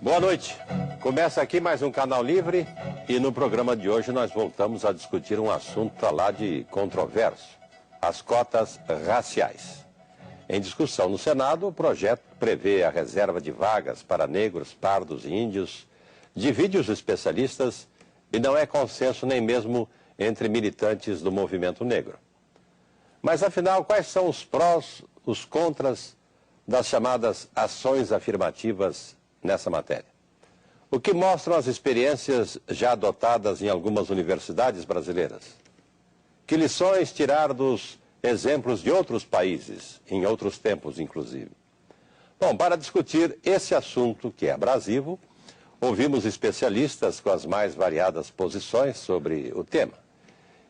Boa noite. Começa aqui mais um Canal Livre e no programa de hoje nós voltamos a discutir um assunto lá de controverso, as cotas raciais. Em discussão no Senado, o projeto prevê a reserva de vagas para negros, pardos e índios, divide os especialistas e não é consenso nem mesmo entre militantes do movimento negro. Mas afinal, quais são os prós, os contras das chamadas ações afirmativas nessa matéria? O que mostram as experiências já adotadas em algumas universidades brasileiras? Que lições tirar dos exemplos de outros países, em outros tempos inclusive? Bom, para discutir esse assunto que é abrasivo, ouvimos especialistas com as mais variadas posições sobre o tema.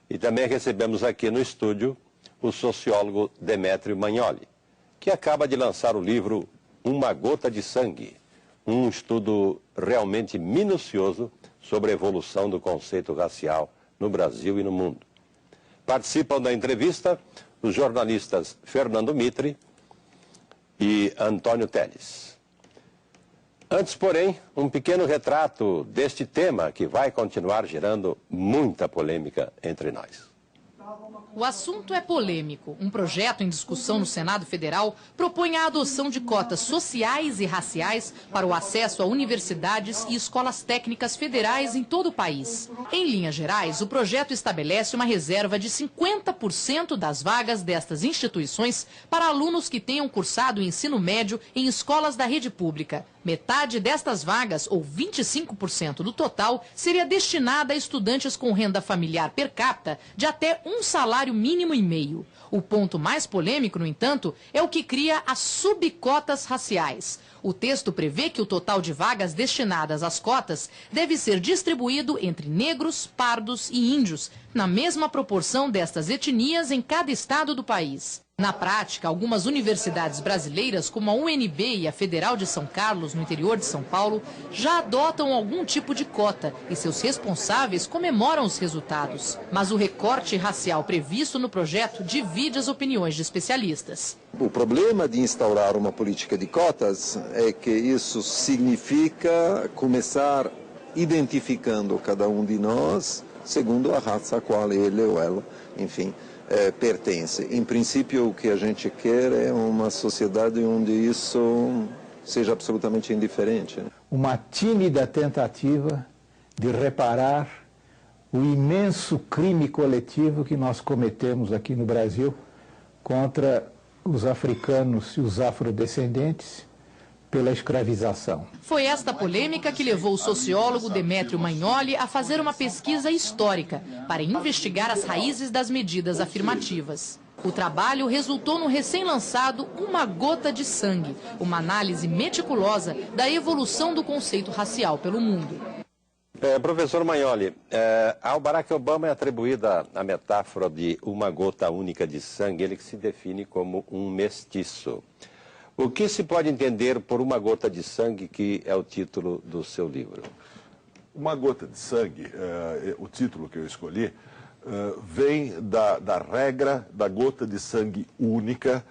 E também recebemos aqui no estúdio o sociólogo Demétrio Magnoli, que acaba de lançar o livro Uma Gota de Sangue, um estudo realmente minucioso sobre a evolução do conceito racial no Brasil e no mundo. Participam da entrevista os jornalistas Fernando Mitre e Antônio Teles. Antes, porém, um pequeno retrato deste tema que vai continuar gerando muita polêmica entre nós. O assunto é polêmico. Um projeto em discussão no Senado Federal propõe a adoção de cotas sociais e raciais para o acesso a universidades e escolas técnicas federais em todo o país. Em linhas gerais, o projeto estabelece uma reserva de 50% das vagas destas instituições para alunos que tenham cursado o ensino médio em escolas da rede pública. Metade destas vagas, ou 25% do total, seria destinada a estudantes com renda familiar per capita de até um salário mínimo e meio. O ponto mais polêmico, no entanto, é o que cria as subcotas raciais. O texto prevê que o total de vagas destinadas às cotas deve ser distribuído entre negros, pardos e índios, na mesma proporção destas etnias em cada estado do país. Na prática, algumas universidades brasileiras, como a UNB e a Federal de São Carlos, no interior de São Paulo, já adotam algum tipo de cota e seus responsáveis comemoram os resultados. Mas o recorte racial previsto no projeto divide as opiniões de especialistas. O problema de instaurar uma política de cotas é que isso significa começar identificando cada um de nós segundo a raça a qual ele ou ela, enfim, pertence. Em princípio, o que a gente quer é uma sociedade onde isso seja absolutamente indiferente. Uma tímida tentativa de reparar o imenso crime coletivo que nós cometemos aqui no Brasil contra os africanos e os afrodescendentes pela escravização. Foi esta polêmica que levou o sociólogo Demétrio Magnoli a fazer uma pesquisa histórica para investigar as raízes das medidas afirmativas. O trabalho resultou no recém-lançado Uma Gota de Sangue, uma análise meticulosa da evolução do conceito racial pelo mundo. Professor Magnoli, ao Barack Obama é atribuída a metáfora de uma gota única de sangue, ele que se define como um mestiço. O que se pode entender por uma gota de sangue, que é o título do seu livro? Uma gota de sangue, o título que eu escolhi, vem da regra da gota de sangue única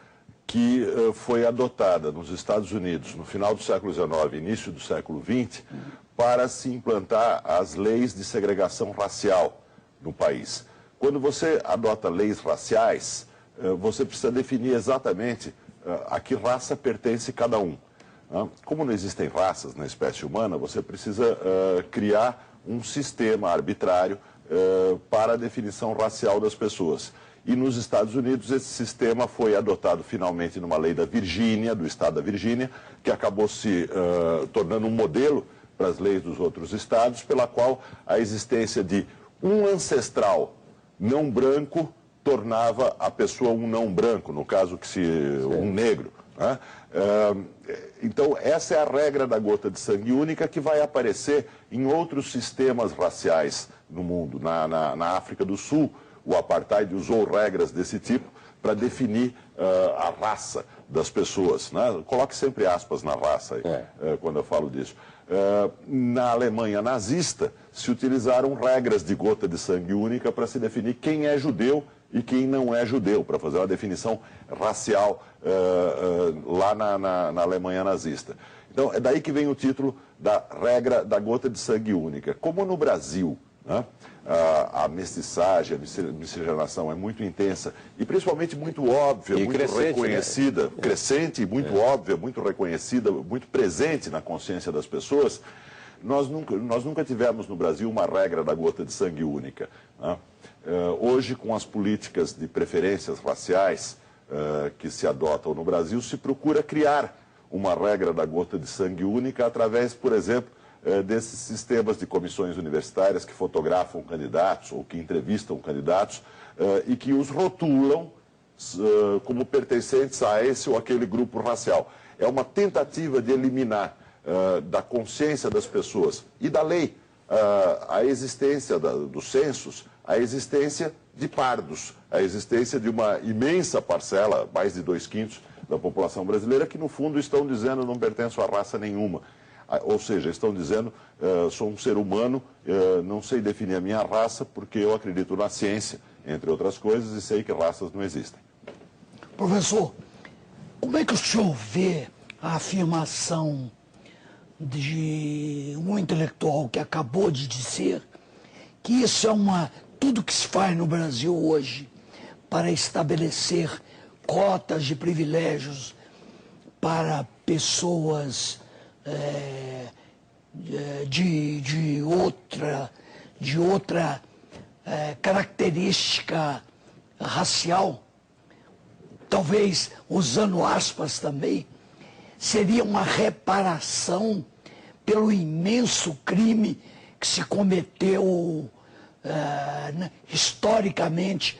que foi adotada nos Estados Unidos no final do século XIX, início do século XX, para se implantar as leis de segregação racial no país. Quando você adota leis raciais, você precisa definir exatamente a que raça pertence cada um. Como não existem raças na espécie humana, você precisa criar um sistema arbitrário para a definição racial das pessoas. E nos Estados Unidos esse sistema foi adotado finalmente numa lei da Virgínia, do estado da Virgínia, que acabou se tornando um modelo para as leis dos outros estados, pela qual a existência de um ancestral não branco tornava a pessoa um não branco, no caso que se um negro. Né? Então, essa é a regra da gota de sangue única que vai aparecer em outros sistemas raciais no mundo. Na África do Sul, o apartheid usou regras desse tipo para definir a raça das pessoas. Né? Coloque sempre aspas na raça aí, quando eu falo disso. Na Alemanha nazista, se utilizaram regras de gota de sangue única para se definir quem é judeu e quem não é judeu, para fazer uma definição racial lá na Alemanha nazista. Então, é daí que vem o título da regra da gota de sangue única. Como no Brasil, né, a mestiçagem, a miscigenação é muito intensa e principalmente muito óbvia, e muito reconhecida, né? Crescente, muito óbvia, muito reconhecida, muito presente na consciência das pessoas, nós nunca tivemos no Brasil uma regra da gota de sangue única, né? Hoje, com as políticas de preferências raciais que se adotam no Brasil, se procura criar uma regra da gota de sangue única através, por exemplo, desses sistemas de comissões universitárias que fotografam candidatos ou que entrevistam candidatos e que os rotulam como pertencentes a esse ou aquele grupo racial. É uma tentativa de eliminar da consciência das pessoas e da lei a existência dos censos, a existência de pardos, a existência de uma imensa parcela, mais de 2/5 da população brasileira, que no fundo estão dizendo não pertenço a raça nenhuma. Ou seja, estão dizendo, sou um ser humano, não sei definir a minha raça porque eu acredito na ciência, entre outras coisas, e sei que raças não existem. Professor, como é que o senhor vê a afirmação de um intelectual que acabou de dizer que isso é tudo que se faz no Brasil hoje para estabelecer cotas de privilégios para pessoas de outra característica racial, talvez usando aspas também, seria uma reparação pelo imenso crime que se cometeu historicamente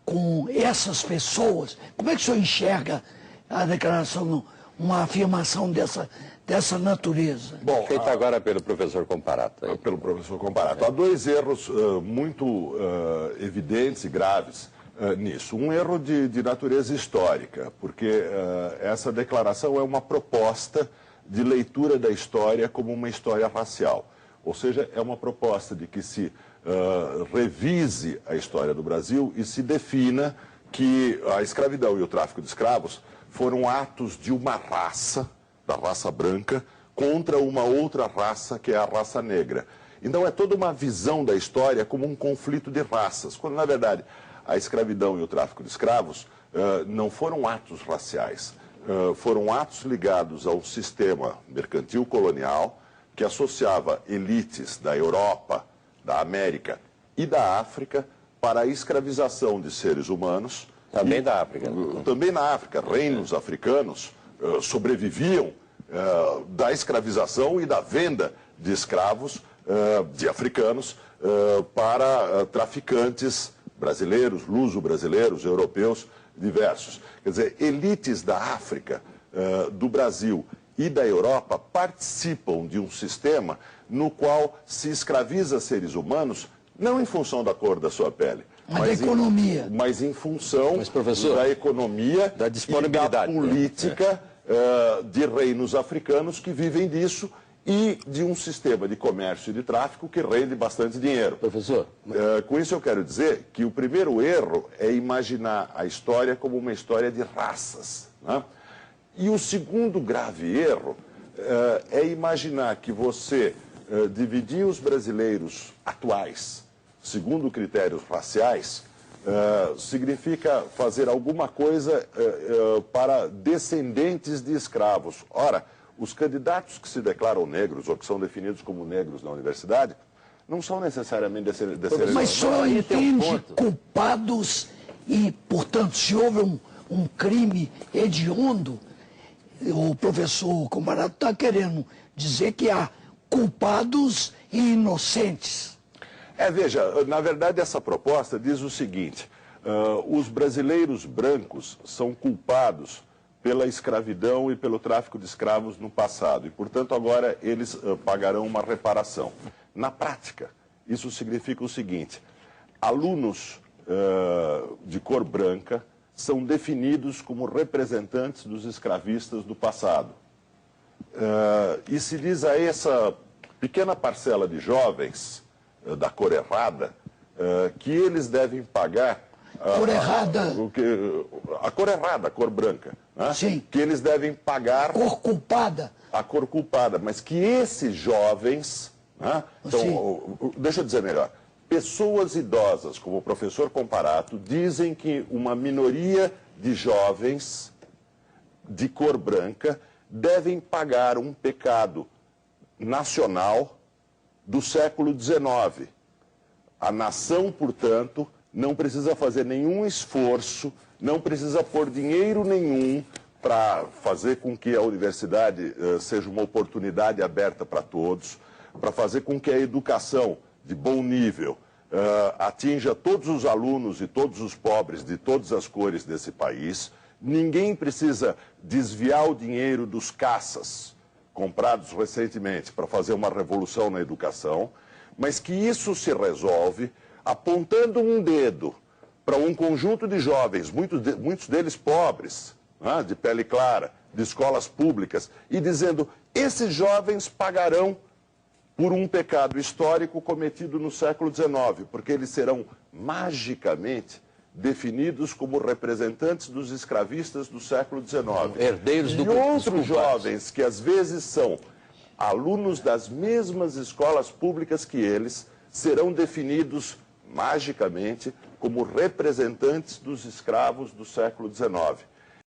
com essas pessoas? Como é que o senhor enxerga a declaração, uma afirmação dessa natureza? Bom, feita agora pelo professor Comparato. Pelo professor Comparato. Há dois erros muito evidentes e graves nisso. Um erro de natureza histórica, porque essa declaração é uma proposta de leitura da história como uma história racial. Ou seja, é uma proposta de que se revise a história do Brasil e se defina que a escravidão e o tráfico de escravos foram atos de uma raça, da raça branca, contra uma outra raça, que é a raça negra. Então é toda uma visão da história como um conflito de raças, quando na verdade a escravidão e o tráfico de escravos não foram atos raciais, foram atos ligados a um sistema mercantil colonial que associava elites da Europa, da América e da África para a escravização de seres humanos. Também da África. Também na África. Reinos africanos sobreviviam da escravização e da venda de escravos de africanos para traficantes brasileiros, luso-brasileiros, europeus, diversos. Quer dizer, elites da África, do Brasil e da Europa participam de um sistema no qual se escraviza seres humanos não em função da cor da sua pele, mas da economia. Mas em função da economia, da disponibilidade, e da política de reinos africanos que vivem disso e de um sistema de comércio e de tráfico que rende bastante dinheiro. Professor? Com isso eu quero dizer que o primeiro erro é imaginar a história como uma história de raças, né? E o segundo grave erro é imaginar que você dividir os brasileiros atuais segundo critérios raciais significa fazer alguma coisa para descendentes de escravos. Ora, os candidatos que se declaram negros ou que são definidos como negros na universidade não são necessariamente descendentes. Mas só entende culpados e, portanto, se houve um crime hediondo, o professor Comparato está querendo dizer que há culpados e inocentes. Veja, na verdade essa proposta diz o seguinte, os brasileiros brancos são culpados pela escravidão e pelo tráfico de escravos no passado e, portanto, agora eles pagarão uma reparação. Na prática, isso significa o seguinte, alunos de cor branca são definidos como representantes dos escravistas do passado. E se diz a essa pequena parcela de jovens da cor errada que eles devem pagar cor errada. A cor errada, a cor branca, né? Sim. Que eles devem pagar Cor culpada. a cor culpada, mas que esses jovens, né? Então, deixa eu dizer melhor, pessoas idosas, como o professor Comparato, dizem que uma minoria de jovens de cor branca devem pagar um pecado nacional do século XIX. A nação, portanto, não precisa fazer nenhum esforço, não precisa pôr dinheiro nenhum para fazer com que a universidade seja uma oportunidade aberta para todos, para fazer com que a educação de bom nível atinja todos os alunos e todos os pobres de todas as cores desse país. Ninguém precisa desviar o dinheiro dos caças comprados recentemente para fazer uma revolução na educação, mas que isso se resolve apontando um dedo para um conjunto de jovens, muitos deles pobres, né, de pele clara, de escolas públicas, e dizendo: esses jovens pagarão por um pecado histórico cometido no século XIX, porque eles serão magicamente definidos como representantes dos escravistas do século XIX. Herdeiros do E outros jovens que às vezes são alunos das mesmas escolas públicas que eles serão definidos magicamente como representantes dos escravos do século XIX.